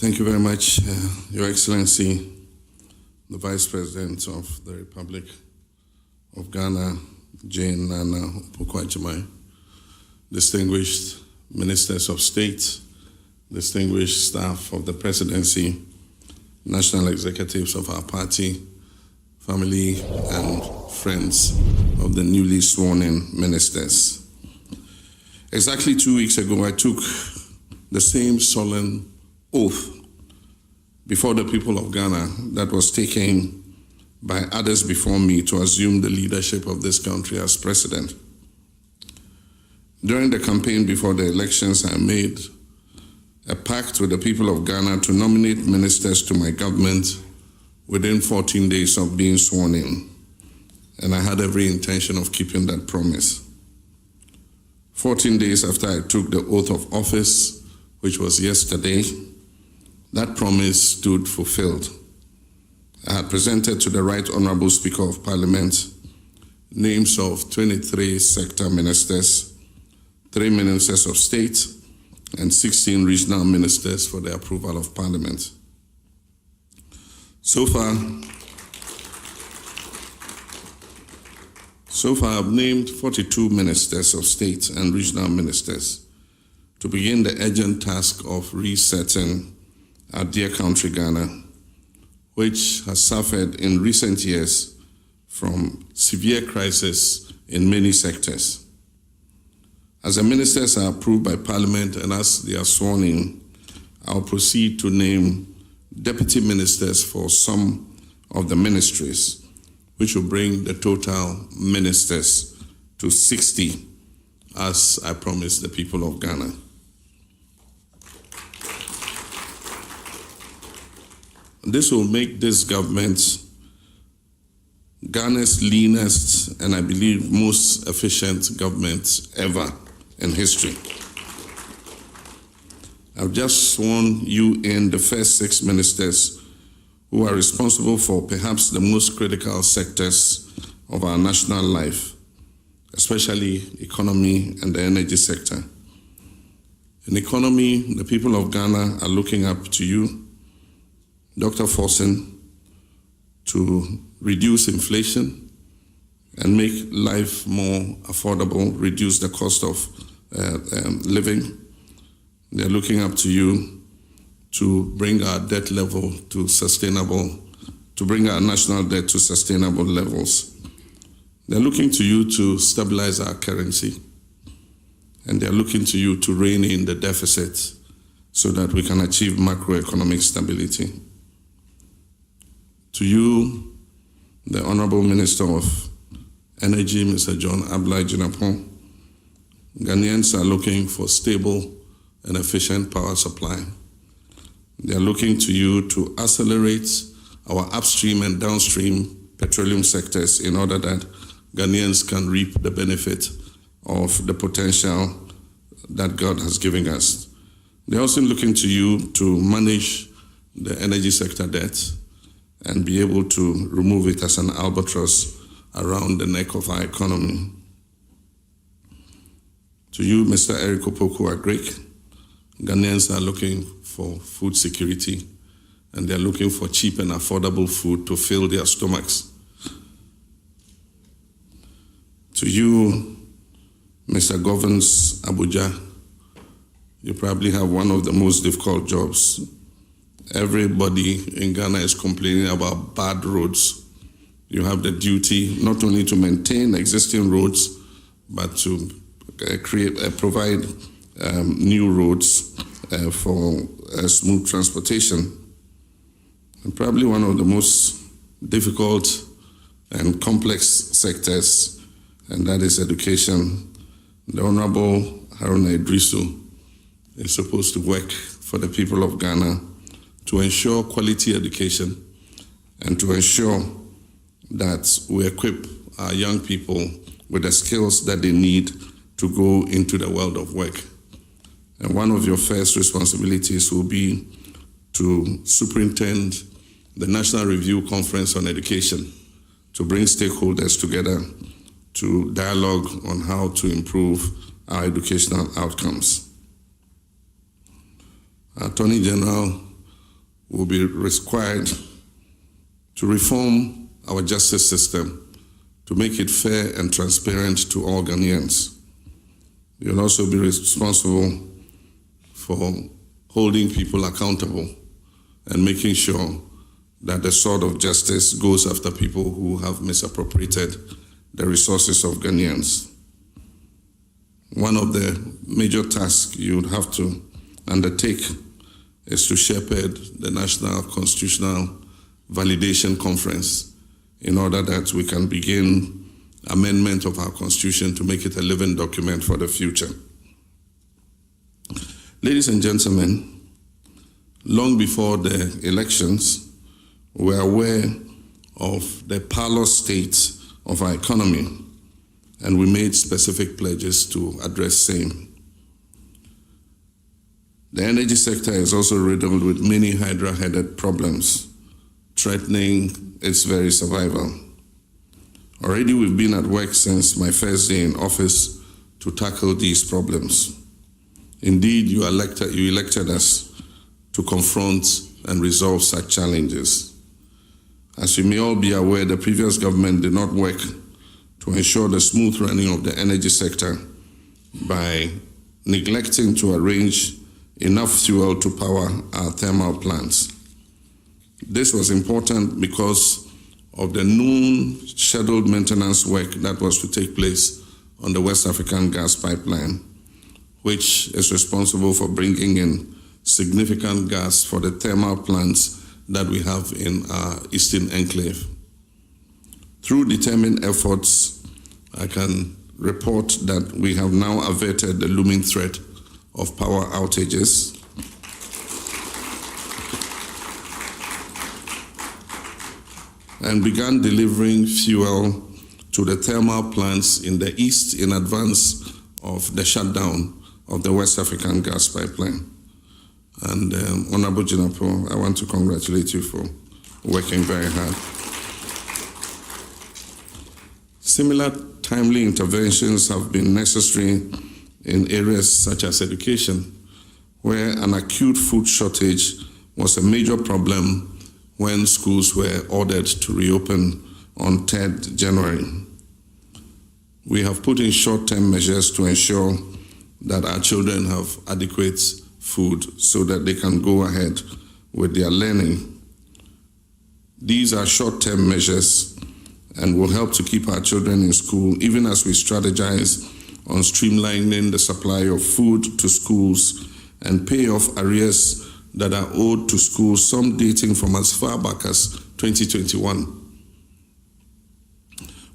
Thank you very much, Your Excellency, the Vice President of the Republic of Ghana, Jane Nana Opoku-Agyeman, distinguished Ministers of State, distinguished staff of the Presidency, national executives of our party, family and friends of the newly sworn-in ministers. Exactly 2 weeks ago, I took the same solemn oath before the people of Ghana that was taken by others before me to assume the leadership of this country as president. During the campaign before the elections, I made a pact with the people of Ghana to nominate ministers to my government within 14 days of being sworn in, and I had every intention of keeping that promise. 14 days after I took the oath of office, which was yesterday, that promise stood fulfilled. I had presented to the Right Honorable Speaker of Parliament names of 23 sector ministers, 3 ministers of state, and 16 regional ministers for the approval of Parliament. So far, I've named 42 ministers of state and regional ministers to begin the urgent task of resetting our dear country, Ghana, which has suffered in recent years from severe crisis in many sectors. As the ministers are approved by Parliament and as they are sworn in, I'll proceed to name deputy ministers for some of the ministries, which will bring the total ministers to 60, as I promised the people of Ghana. This will make this government Ghana's leanest and I believe most efficient government ever in history. I've just sworn you in the first 6 ministers who are responsible for perhaps the most critical sectors of our national life, especially economy and the energy sector. In economy, the people of Ghana are looking up to you, Dr. Forson, to reduce inflation and make life more affordable, reduce the cost of living. They're looking up to you to bring our debt level to bring our national debt to sustainable levels. They're looking to you to stabilize our currency, and they're looking to you to rein in the deficit so that we can achieve macroeconomic stability. To you, the Honorable Minister of Energy, Mr. John Ablai Jinapon, Ghanaians are looking for stable and efficient power supply. They are looking to you to accelerate our upstream and downstream petroleum sectors in order that Ghanaians can reap the benefit of the potential that God has given us. They're also looking to you to manage the energy sector debt and be able to remove it as an albatross around the neck of our economy. To you, Mr. Eric Opoku-Agyeman, Ghanaians are looking for food security, and they're looking for cheap and affordable food to fill their stomachs. To you, Mr. Govans Abuja, you probably have one of the most difficult jobs. Everybody in Ghana is complaining about bad roads. You have the duty not only to maintain existing roads, but to provide new roads for smooth transportation. And probably one of the most difficult and complex sectors, and that is education. The Honorable Haruna Idrisu is supposed to work for the people of Ghana to ensure quality education and to ensure that we equip our young people with the skills that they need to go into the world of work. And one of your first responsibilities will be to superintend the National Review Conference on Education, to bring stakeholders together to dialogue on how to improve our educational outcomes. Attorney General will be required to reform our justice system to make it fair and transparent to all Ghanaians. You'll also be responsible for holding people accountable and making sure that the sword of justice goes after people who have misappropriated the resources of Ghanaians. One of the major tasks you would have to undertake is to shepherd the National Constitutional Validation Conference in order that we can begin amendment of our Constitution to make it a living document for the future. Ladies and gentlemen, long before the elections, we were aware of the parlous state of our economy, and we made specific pledges to address same. The energy sector is also riddled with many hydra-headed problems, threatening its very survival. Already we've been at work since my first day in office to tackle these problems. Indeed, you elected us to confront and resolve such challenges. As you may all be aware, the previous government did not work to ensure the smooth running of the energy sector by neglecting to arrange enough fuel to power our thermal plants. This was important because of the known scheduled maintenance work that was to take place on the West African gas pipeline, which is responsible for bringing in significant gas for the thermal plants that we have in our Eastern Enclave. Through determined efforts, I can report that we have now averted the looming threat of power outages. And began delivering fuel to the thermal plants in the east in advance of the shutdown of the West African gas pipeline. And Honorable Jinapo, I want to congratulate you for working very hard. Similar timely interventions have been necessary in areas such as education, where an acute food shortage was a major problem when schools were ordered to reopen on 3rd January. We have put in short-term measures to ensure that our children have adequate food so that they can go ahead with their learning. These are short-term measures and will help to keep our children in school, even as we strategize on streamlining the supply of food to schools and pay off arrears that are owed to schools, some dating from as far back as 2021.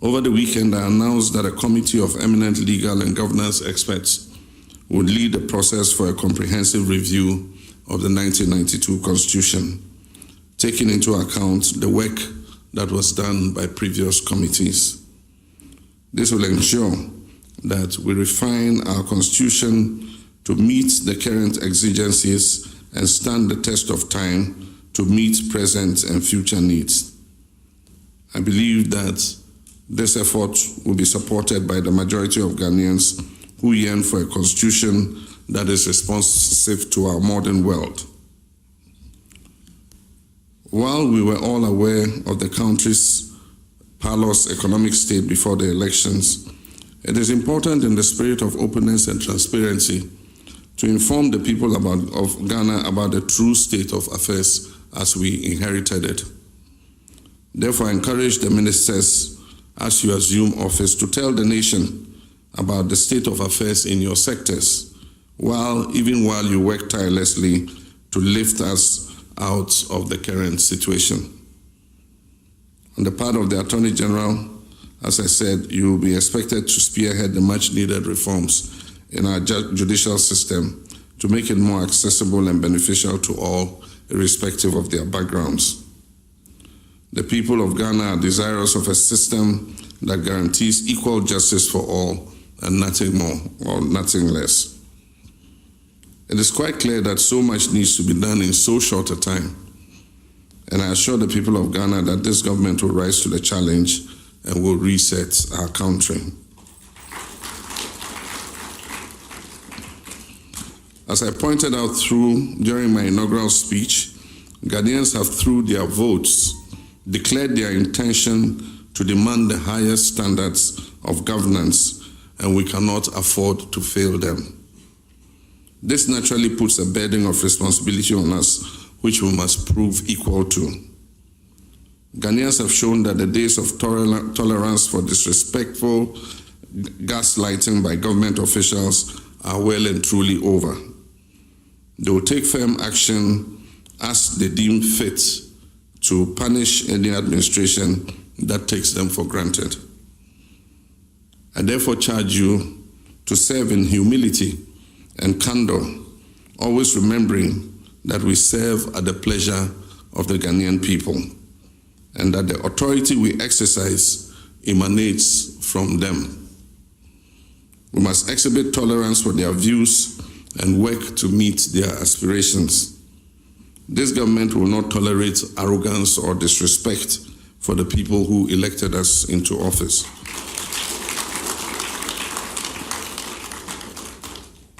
Over the weekend, I announced that a committee of eminent legal and governance experts would lead the process for a comprehensive review of the 1992 Constitution, taking into account the work that was done by previous committees. This will ensure that we refine our Constitution to meet the current exigencies and stand the test of time to meet present and future needs. I believe that this effort will be supported by the majority of Ghanaians who yearn for a constitution that is responsive to our modern world. While we were all aware of the country's parlous economic state before the elections, it is important in the spirit of openness and transparency to inform the people of Ghana about the true state of affairs as we inherited it. Therefore, I encourage the ministers, as you assume office, to tell the nation about the state of affairs in your sectors, even while you work tirelessly to lift us out of the current situation. On the part of the Attorney General, as I said, you will be expected to spearhead the much-needed reforms in our judicial system to make it more accessible and beneficial to all, irrespective of their backgrounds. The people of Ghana are desirous of a system that guarantees equal justice for all and nothing more or nothing less. It is quite clear that so much needs to be done in so short a time, and I assure the people of Ghana that this government will rise to the challenge and will reset our country. As I pointed out during my inaugural speech, Ghanaians have, through their votes, declared their intention to demand the highest standards of governance, and we cannot afford to fail them. This naturally puts a burden of responsibility on us, which we must prove equal to. Ghanaians have shown that the days of tolerance for disrespectful gaslighting by government officials are well and truly over. They will take firm action as they deem fit to punish any administration that takes them for granted. I therefore charge you to serve in humility and candor, always remembering that we serve at the pleasure of the Ghanaian people, and that the authority we exercise emanates from them. We must exhibit tolerance for their views and work to meet their aspirations. This government will not tolerate arrogance or disrespect for the people who elected us into office.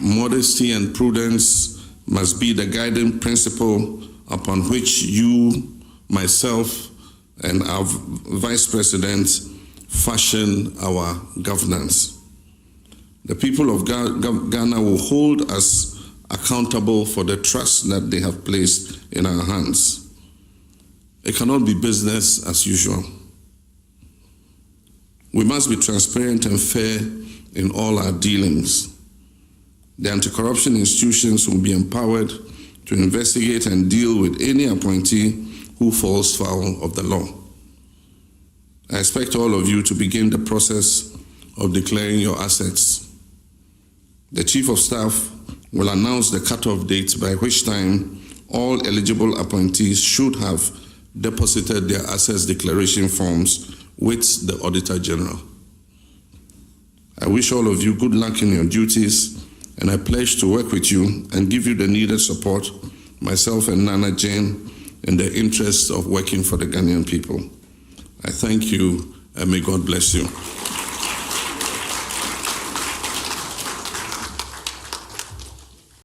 Modesty and prudence must be the guiding principle upon which you, myself, and our Vice President fashion our governance. The people of Ghana will hold us accountable for the trust that they have placed in our hands. It cannot be business as usual. We must be transparent and fair in all our dealings. The anti-corruption institutions will be empowered to investigate and deal with any appointee who falls foul of the law. I expect all of you to begin the process of declaring your assets. The Chief of Staff will announce the cutoff date by which time all eligible appointees should have deposited their assets declaration forms with the Auditor General. I wish all of you good luck in your duties, and I pledge to work with you and give you the needed support, myself and Nana Jane, in the interest of working for the Ghanaian people. I thank you, and may God bless you.